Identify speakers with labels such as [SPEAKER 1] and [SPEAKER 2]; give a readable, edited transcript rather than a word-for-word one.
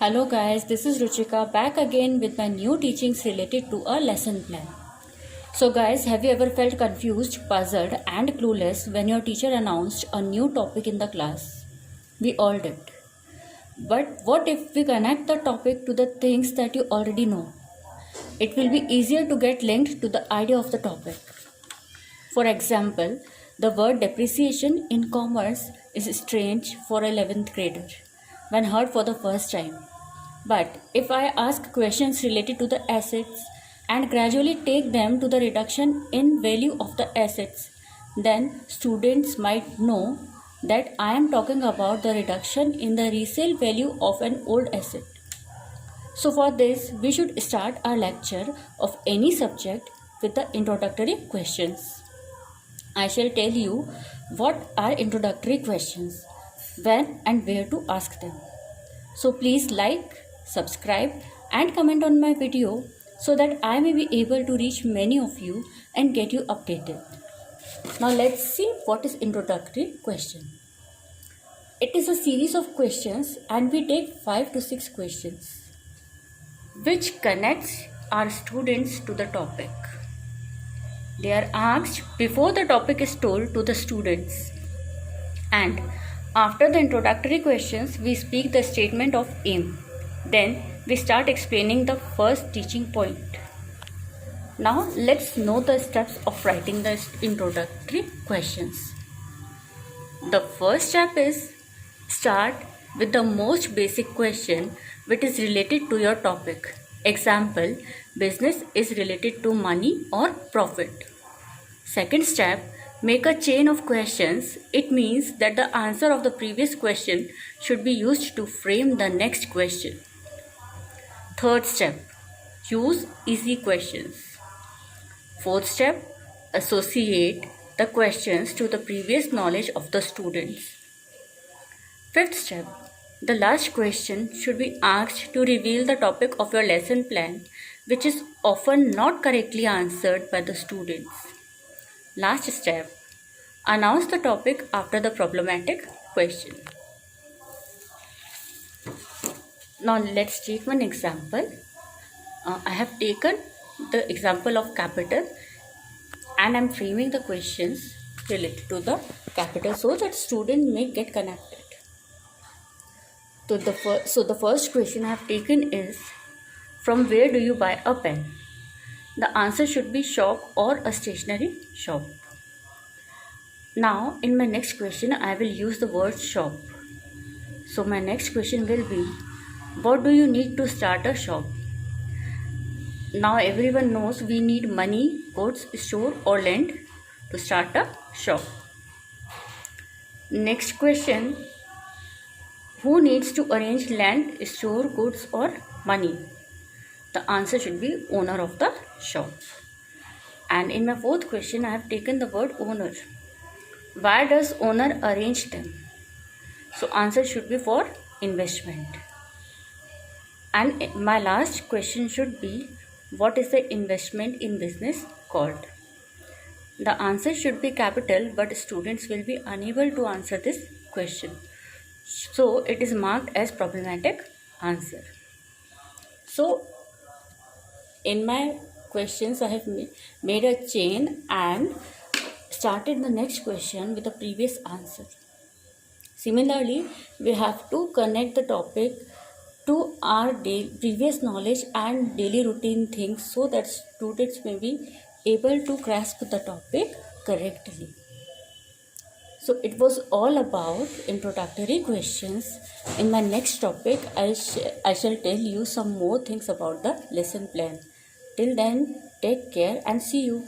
[SPEAKER 1] Hello guys, this is Ruchika back again with my new teachings related to a lesson plan. So guys, have you ever felt confused, puzzled and clueless when your teacher announced a new topic in the class? We all did. But what if we connect the topic to the things that you already know? It will be easier to get linked to the idea of the topic. For example, the word depreciation in commerce is strange for 11th grader when heard for the first time. But if I ask questions related to the assets and gradually take them to the reduction in value of the assets, then students might know that I am talking about the reduction in the resale value of an old asset. So for this, we should start our lecture of any subject with the introductory questions. I shall tell you what are introductory questions, when and where to ask them. So please like, subscribe and comment on my video so that I may be able to reach many of you and get you updated. Now let's see what is introductory question. It is a series of questions and we take 5 to 6 questions which connects our students to the topic. They are asked before the topic is told to the students, and after the introductory questions we speak the statement of aim. Then we start explaining the first teaching point. Now let's know the steps of writing the introductory questions. The first step is start with the most basic question which is related to your topic. Example, business is related to money or profit. Second step, make a chain of questions. It means that the answer of the previous question should be used to frame the next question. Third step, use easy questions. Fourth step, associate the questions to the previous knowledge of the students. Fifth step, the last question should be asked to reveal the topic of your lesson plan, which is often not correctly answered by the students. Last step, announce the topic after the problematic question. Now let's take one example. I have taken the example of capital and I am framing the questions related to the capital so that student may get connected. So the first question I have taken is, from where do you buy a pen? The answer should be shop or a stationery shop. Now in my next question I will use the word shop. So my next question will be, what do you need to start a shop? Now everyone knows we need money, goods, store or land to start a shop. Next question, who needs to arrange land, store, goods or money? The answer should be owner of the shop. And in my fourth question, I have taken the word owner. Why does owner arrange them? So answer should be for investment. And my last question should be, what is the investment in business called? The answer should be capital, but students will be unable to answer this question. So it is marked as problematic answer. So in my questions I have made a chain and started the next question with the previous answer. Similarly, we have to connect the topic to our previous knowledge and daily routine things so that students may be able to grasp the topic correctly. So it was all about introductory questions. In my next topic, I shall tell you some more things about the lesson plan. Till then, take care and see you.